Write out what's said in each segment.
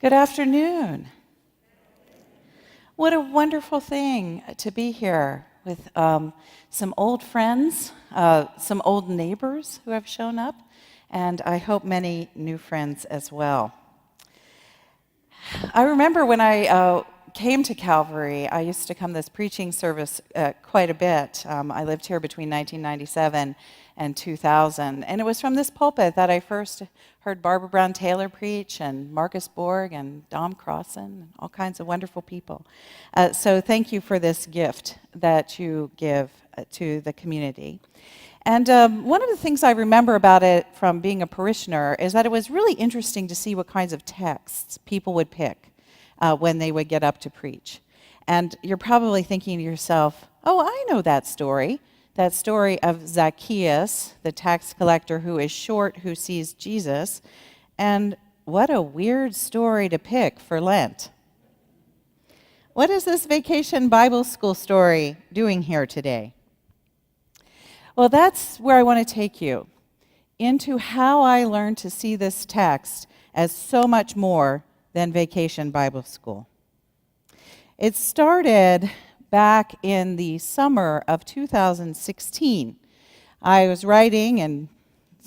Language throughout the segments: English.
Good afternoon. What a wonderful thing to be here with some old friends, some old neighbors who have shown up, and I hope many new friends as well. I remember when I came to Calvary, I used to come to this preaching service quite a bit. I lived here between 1997 and 2000, and it was from this pulpit that I first heard Barbara Brown Taylor preach, and Marcus Borg, and Dom Crossan, and all kinds of wonderful people. So thank you for this gift that you give to the community. And one of the things I remember about it from being a parishioner is that it was really interesting to see what kinds of texts people would pick when they would get up to preach. And you're probably thinking to yourself, oh, I know that story of Zacchaeus, the tax collector who is short, who sees Jesus. And what a weird story to pick for Lent. What is this Vacation Bible School story doing here today? Well, that's where I want to take you, into how I learned to see this text as so much more than Vacation Bible School. It started back in the summer of 2016. I was writing and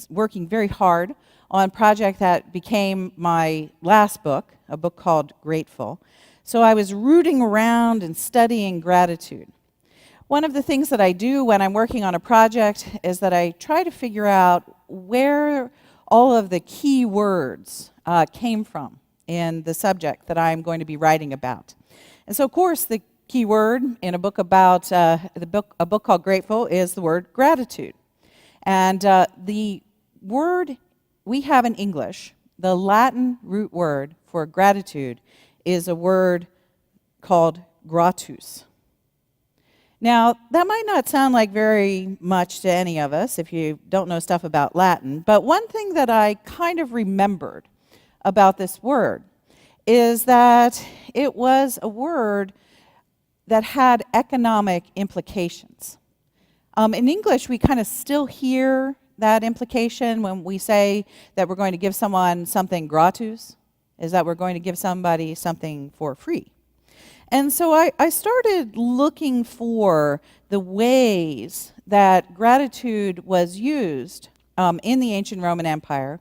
working very hard on a project that became my last book, a book called Grateful. So I was rooting around and studying gratitude. One of the things that I do when I'm working on a project is that I try to figure out where all of the key words came from in the subject that I'm going to be writing about. And so, of course, the key word in a book about a book called Grateful is the word gratitude. And the word we have in English, the Latin root word for gratitude, is a word called gratus. Now, that might not sound like very much to any of us if you don't know stuff about Latin, but one thing that I kind of remembered about this word is that it was a word that had economic implications. In English, we kind of still hear that implication when we say that we're going to give someone something gratis, is that we're going to give somebody something for free. And so I started looking for the ways that gratitude was used in the ancient Roman Empire,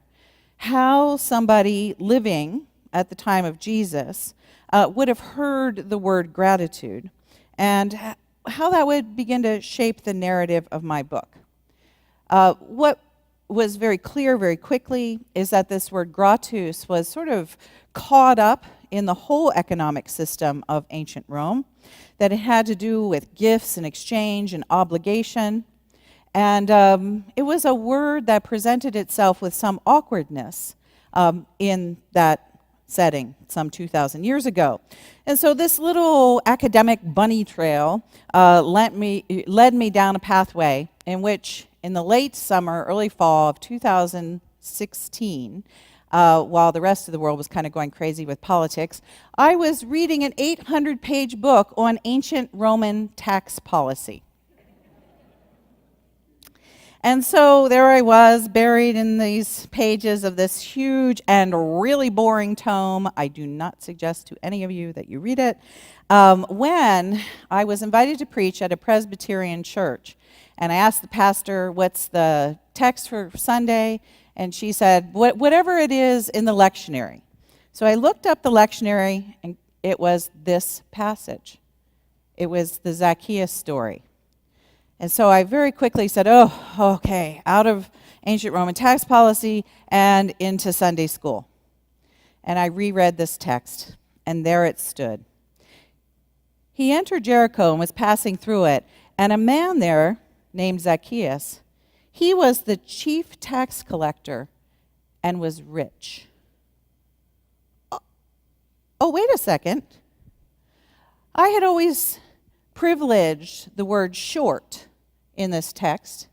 how somebody living at the time of Jesus would have heard the word gratitude, and how that would begin to shape the narrative of my book. What was very clear very quickly is that this word gratus was sort of caught up in the whole economic system of ancient Rome, that it had to do with gifts and exchange and obligation. And it was a word that presented itself with some awkwardness in that setting some 2,000 years ago. And so this little academic bunny trail led me down a pathway in which, in the late summer, early fall of 2016, while the rest of the world was kind of going crazy with politics, I was reading an 800-page book on ancient Roman tax policy. And so there I was, buried in these pages of this huge and really boring tome. I do not suggest to any of you that you read it. When I was invited to preach at a Presbyterian church, and I asked the pastor, what's the text for Sunday? And she said, whatever it is in the lectionary. So I looked up the lectionary, and it was this passage. It was the Zacchaeus story. And so I very quickly said, oh, okay, out of ancient Roman tax policy and into Sunday school. And I reread this text, and there it stood. He entered Jericho and was passing through it, and a man there named Zacchaeus, he was the chief tax collector and was rich. Oh, wait a second. I had always privileged the word short in this text.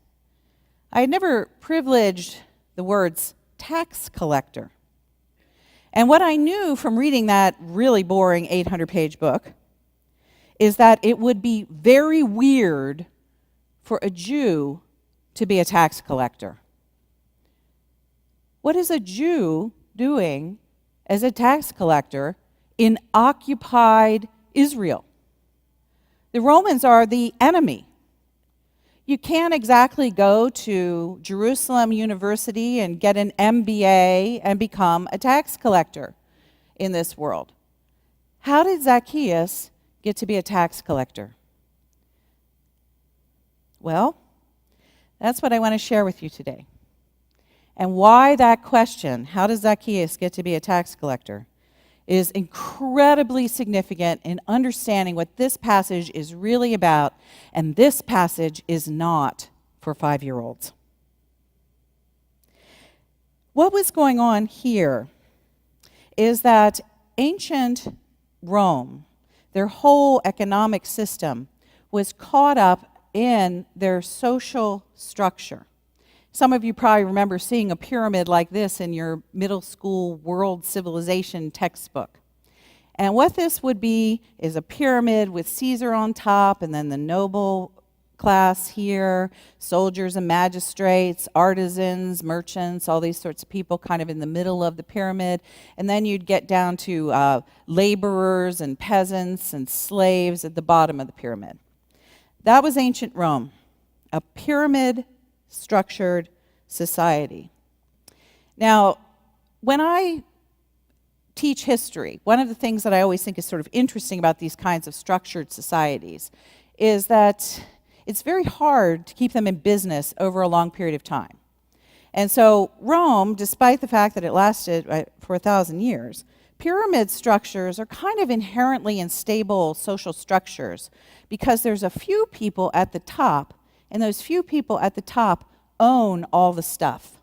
I had never privileged the words tax collector. And what I knew from reading that really boring 800-page book is that it would be very weird for a Jew to be a tax collector. What is a Jew doing as a tax collector in occupied Israel. The Romans are the enemy. You can't exactly go to Jerusalem University and get an MBA and become a tax collector in this world. How did Zacchaeus get to be a tax collector? Well, that's what I want to share with you today. And why that question, how does Zacchaeus get to be a tax collector, is incredibly significant in understanding what this passage is really about, and this passage is not for 5-year-olds. What was going on here is that ancient Rome, their whole economic system, was caught up in their social structure. Some of you probably remember seeing a pyramid like this in your middle school world civilization textbook. And what this would be is a pyramid with Caesar on top, and then the noble class here, soldiers and magistrates, artisans, merchants, all these sorts of people kind of in the middle of the pyramid. And then you'd get down to laborers and peasants and slaves at the bottom of the pyramid. That was ancient Rome, a pyramid structured society. Now, when I teach history, one of the things that I always think is sort of interesting about these kinds of structured societies is that it's very hard to keep them in business over a long period of time. And so Rome, despite the fact that it lasted for 1,000 years, pyramid structures are kind of inherently unstable social structures because there's a few people at the top, and those few people at the top own all the stuff.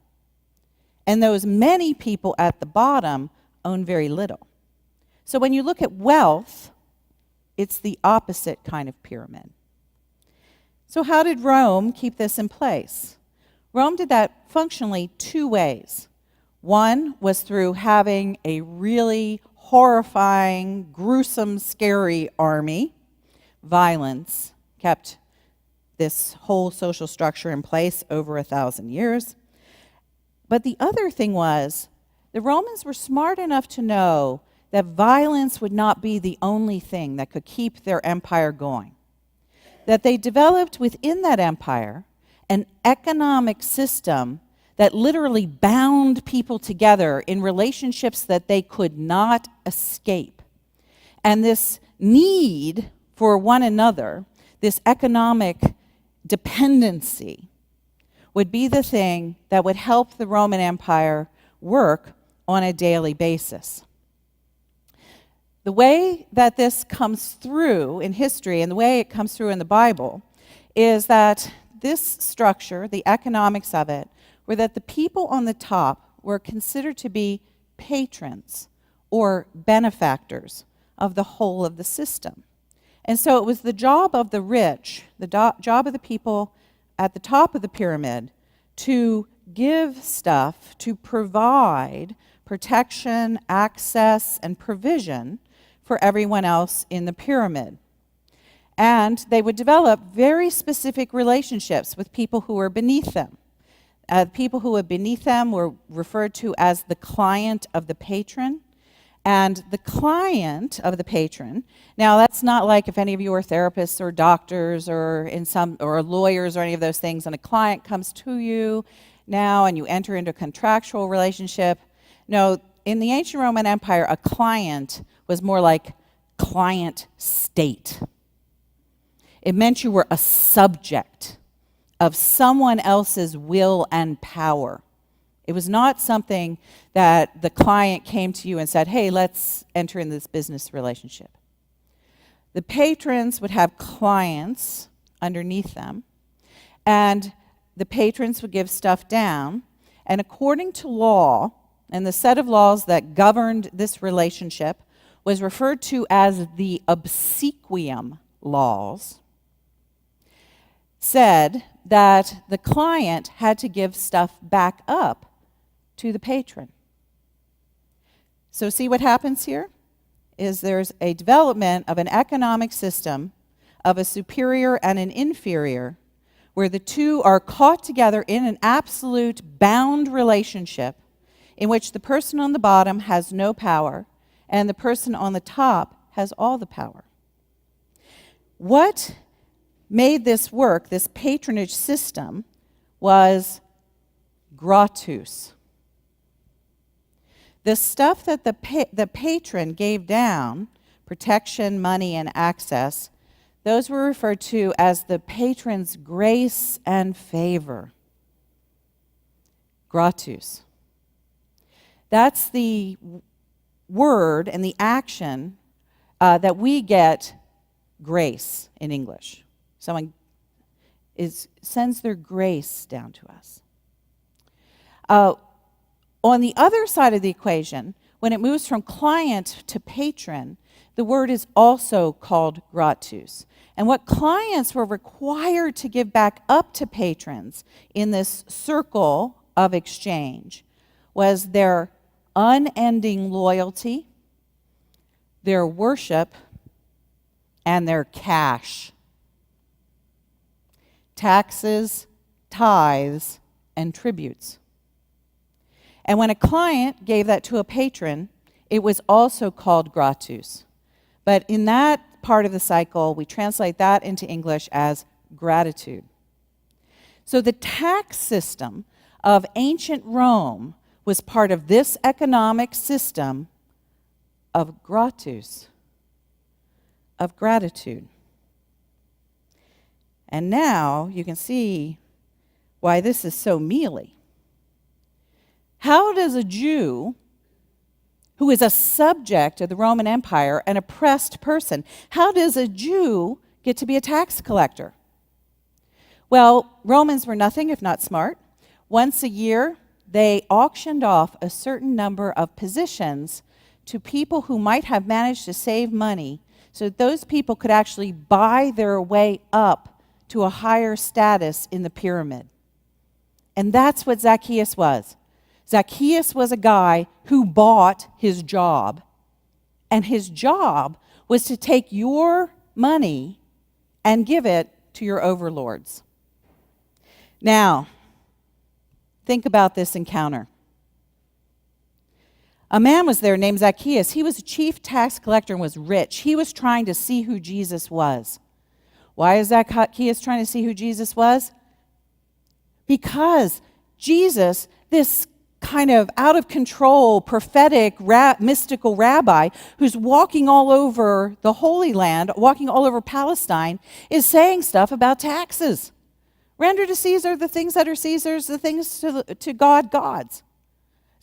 And those many people at the bottom own very little. So when you look at wealth, it's the opposite kind of pyramid. So how did Rome keep this in place? Rome did that functionally 2 ways. One was through having a really horrifying, gruesome, scary army. Violence kept this whole social structure in place over 1,000 years. But the other thing was, the Romans were smart enough to know that violence would not be the only thing that could keep their empire going. That they developed within that empire an economic system that literally bound people together in relationships that they could not escape. And this need for one another, this economic dependency, would be the thing that would help the Roman Empire work on a daily basis. The way that this comes through in history and the way it comes through in the Bible is that this structure, the economics of it, were that the people on the top were considered to be patrons or benefactors of the whole of the system. And so it was the job of the rich, the job of the people at the top of the pyramid to give stuff, to provide protection, access, and provision for everyone else in the pyramid. And they would develop very specific relationships with people who were beneath them. People who were beneath them were referred to as the client of the patron. And the client of the patron, now that's not like if any of you are therapists or doctors or lawyers or any of those things, and a client comes to you now and you enter into a contractual relationship. No, in the ancient Roman Empire, a client was more like client state. It meant you were a subject of someone else's will and power. It was not something that the client came to you and said, hey, let's enter in this business relationship. The patrons would have clients underneath them, and the patrons would give stuff down, and according to law, and the set of laws that governed this relationship was referred to as the obsequium laws, said that the client had to give stuff back up to the patron. So see what happens here? Is there's a development of an economic system of a superior and an inferior where the two are caught together in an absolute bound relationship in which the person on the bottom has no power and the person on the top has all the power. What made this work, this patronage system, was gratus. The stuff that the patron gave down, protection, money, and access, those were referred to as the patron's grace and favor. Gratus. That's the word and the action that we get grace in English. Someone sends their grace down to us. On the other side of the equation, when it moves from client to patron, the word is also called gratus. And what clients were required to give back up to patrons in this circle of exchange was their unending loyalty, their worship, and their cash. Taxes, tithes, and tributes. And when a client gave that to a patron, it was also called gratus. But in that part of the cycle, we translate that into English as gratitude. So the tax system of ancient Rome was part of this economic system of gratus, of gratitude. And now you can see why this is so mealy. How does a Jew who is a subject of the Roman Empire, an oppressed person, how does a Jew get to be a tax collector? Well, Romans were nothing if not smart. Once a year, they auctioned off a certain number of positions to people who might have managed to save money so that those people could actually buy their way up to a higher status in the pyramid. And that's what Zacchaeus was. Zacchaeus was a guy who bought his job, and his job was to take your money and give it to your overlords. Now, think about this encounter. A man was there named Zacchaeus. He was a chief tax collector and was rich. He was trying to see who Jesus was. Why is Zacchaeus trying to see who Jesus was? Because Jesus, this kind of out of control, prophetic, mystical rabbi who's walking all over the Holy Land, walking all over Palestine, is saying stuff about taxes. Render to Caesar the things that are Caesar's, the things to God, God's.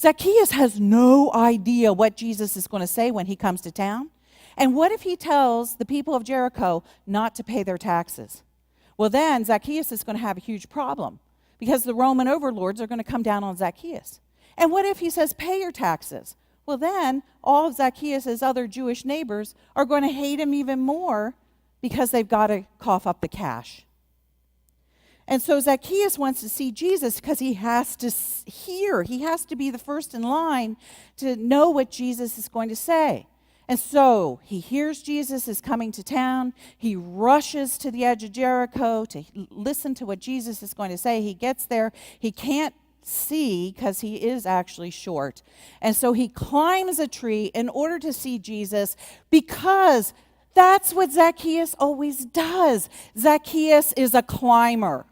Zacchaeus has no idea what Jesus is going to say when he comes to town. And what if he tells the people of Jericho not to pay their taxes? Well, then Zacchaeus is going to have a huge problem because the Roman overlords are going to come down on Zacchaeus. And what if he says, pay your taxes? Well, then all of Zacchaeus' other Jewish neighbors are going to hate him even more because they've got to cough up the cash. And so Zacchaeus wants to see Jesus because he has to hear. He has to be the first in line to know what Jesus is going to say. And so he hears Jesus is coming to town. He rushes to the edge of Jericho to listen to what Jesus is going to say. He gets there. He can't see because he is actually short. And so he climbs a tree in order to see Jesus because that's what Zacchaeus always does. Zacchaeus is a climber.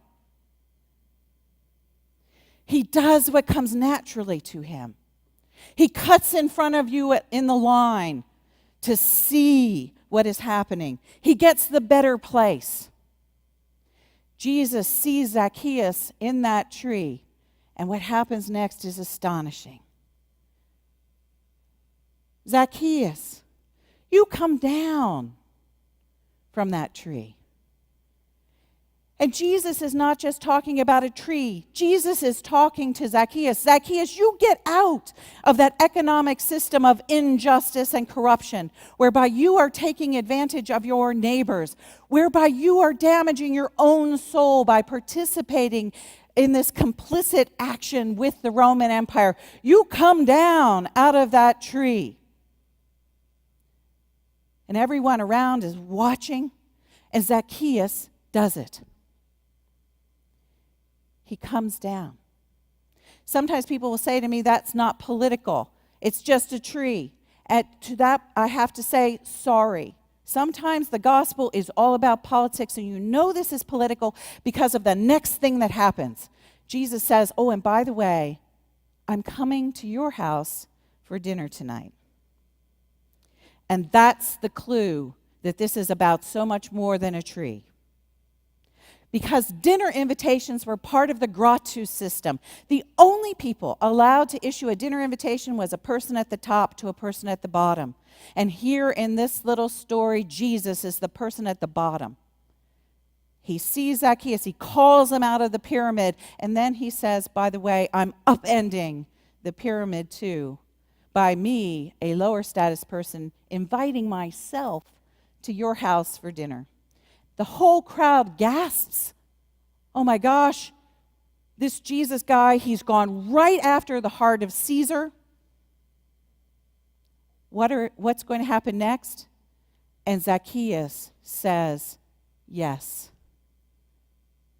He does what comes naturally to him. He cuts in front of you in the line to see what is happening. He gets the better place. Jesus sees Zacchaeus in that tree, and what happens next is astonishing. Zacchaeus, you come down from that tree. And Jesus is not just talking about a tree. Jesus is talking to Zacchaeus. Zacchaeus, you get out of that economic system of injustice and corruption, whereby you are taking advantage of your neighbors, whereby you are damaging your own soul by participating in this complicit action with the Roman Empire. You come down out of that tree. And everyone around is watching, and Zacchaeus does it. He comes down. Sometimes people will say to me, that's not political. It's just a tree. And to that, I have to say, sorry. Sometimes the gospel is all about politics, and you know this is political because of the next thing that happens. Jesus says, oh, and by the way, I'm coming to your house for dinner tonight. And that's the clue that this is about so much more than a tree. Because dinner invitations were part of the gratus system. The only people allowed to issue a dinner invitation was a person at the top to a person at the bottom. And here in this little story, Jesus is the person at the bottom. He sees Zacchaeus, he calls him out of the pyramid, and then he says, by the way, I'm upending the pyramid too, by me, a lower status person, inviting myself to your house for dinner. The whole crowd gasps. Oh my gosh, this Jesus guy, he's gone right after the heart of Caesar. What's going to happen next? And Zacchaeus says, yes.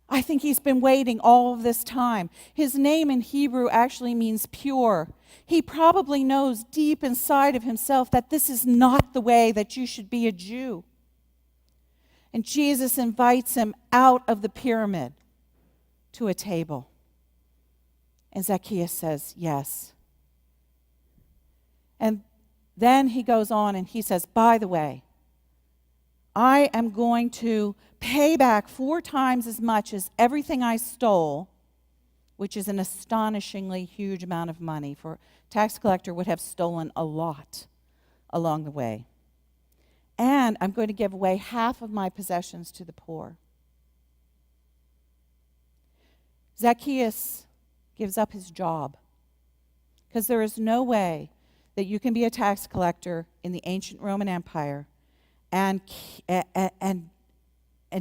I think he's been waiting all of this time. His name in Hebrew actually means pure. He probably knows deep inside of himself that this is not the way that you should be a Jew. And Jesus invites him out of the pyramid to a table. And Zacchaeus says, yes. And then he goes on and he says, by the way, I am going to pay back 4 times as much as everything I stole, which is an astonishingly huge amount of money. For a tax collector would have stolen a lot along the way. And I'm going to give away half of my possessions to the poor. Zacchaeus gives up his job because there is no way that you can be a tax collector in the ancient Roman Empire and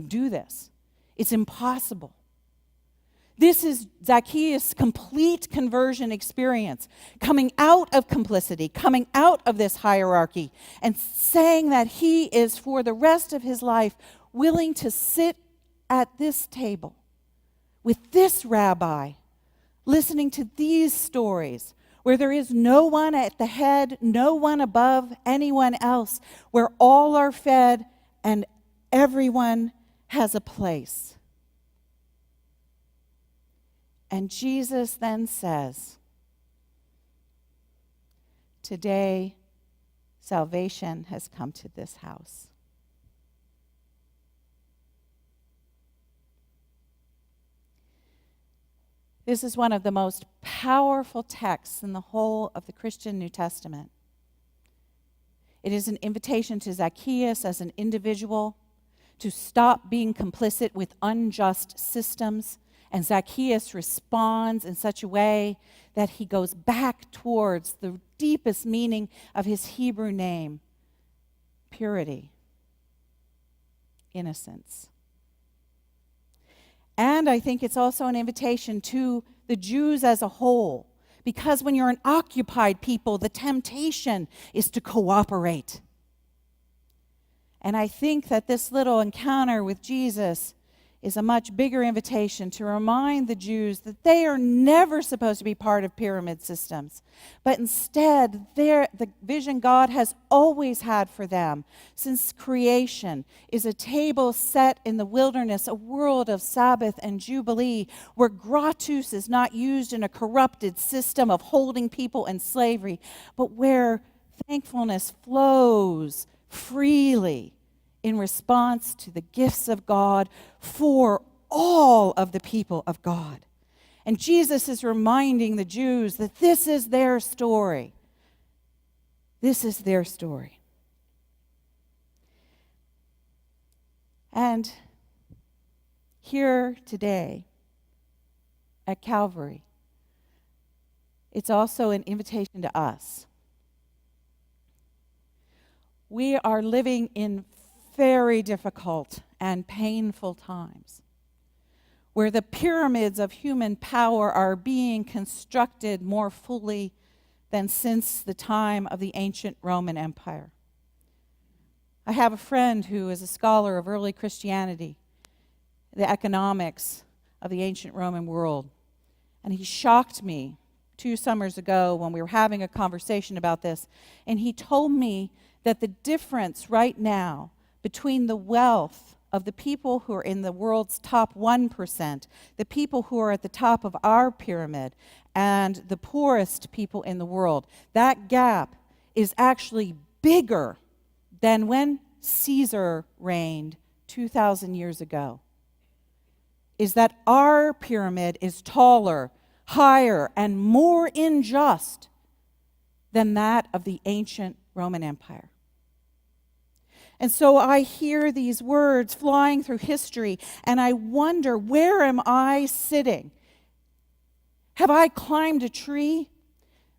do this. It's impossible. This is Zacchaeus' complete conversion experience, coming out of complicity, coming out of this hierarchy, and saying that he is, for the rest of his life, willing to sit at this table with this rabbi, listening to these stories, where there is no one at the head, no one above anyone else, where all are fed and everyone has a place. And Jesus then says, today salvation has come to this house. This is one of the most powerful texts in the whole of the Christian New Testament. It is an invitation to Zacchaeus as an individual to stop being complicit with unjust systems. And Zacchaeus responds in such a way that he goes back towards the deepest meaning of his Hebrew name: purity, innocence. And I think it's also an invitation to the Jews as a whole, because when you're an occupied people, the temptation is to cooperate. And I think that this little encounter with Jesus is a much bigger invitation to remind the Jews that they are never supposed to be part of pyramid systems, but instead the vision God has always had for them since creation is a table set in the wilderness, a world of Sabbath and Jubilee, where gratus is not used in a corrupted system of holding people in slavery, but where thankfulness flows freely in response to the gifts of God for all of the people of God. And Jesus is reminding the Jews that this is their story. This is their story. And here today at Calvary, it's also an invitation to us. We are living in very difficult and painful times, where the pyramids of human power are being constructed more fully than since the time of the ancient Roman Empire. I have a friend who is a scholar of early Christianity, the economics of the ancient Roman world, And he shocked me 2 summers ago when we were having a conversation about this. And he told me that the difference right now between the wealth of the people who are in the world's top 1%, the people who are at the top of our pyramid, and the poorest people in the world, that gap is actually bigger than when Caesar reigned 2,000 years ago. Is that our pyramid is taller, higher, and more unjust than that of the ancient Roman Empire. And so I hear these words flying through history, and I wonder, where am I sitting? Have I climbed a tree?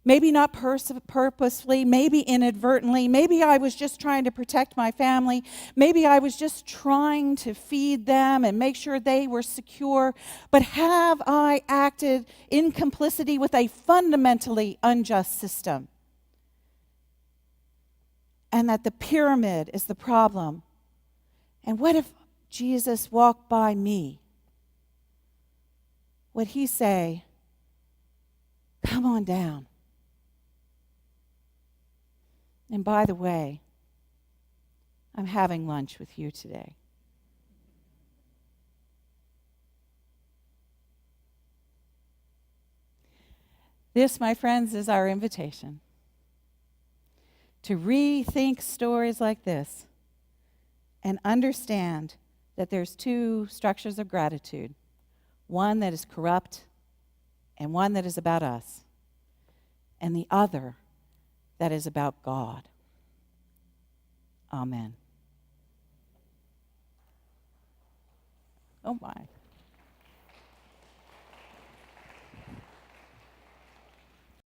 Maybe not purposefully, maybe inadvertently. Maybe I was just trying to protect my family. Maybe I was just trying to feed them and make sure they were secure. But have I acted in complicity with a fundamentally unjust system? And that the pyramid is the problem. And what if Jesus walked by me? Would he say, "Come on down"? And by the way, I'm having lunch with you today. This, my friends, is our invitation to rethink stories like this and understand that there's 2 structures of gratitude, one that is corrupt and one that is about us, and the other that is about God. Amen. Oh my.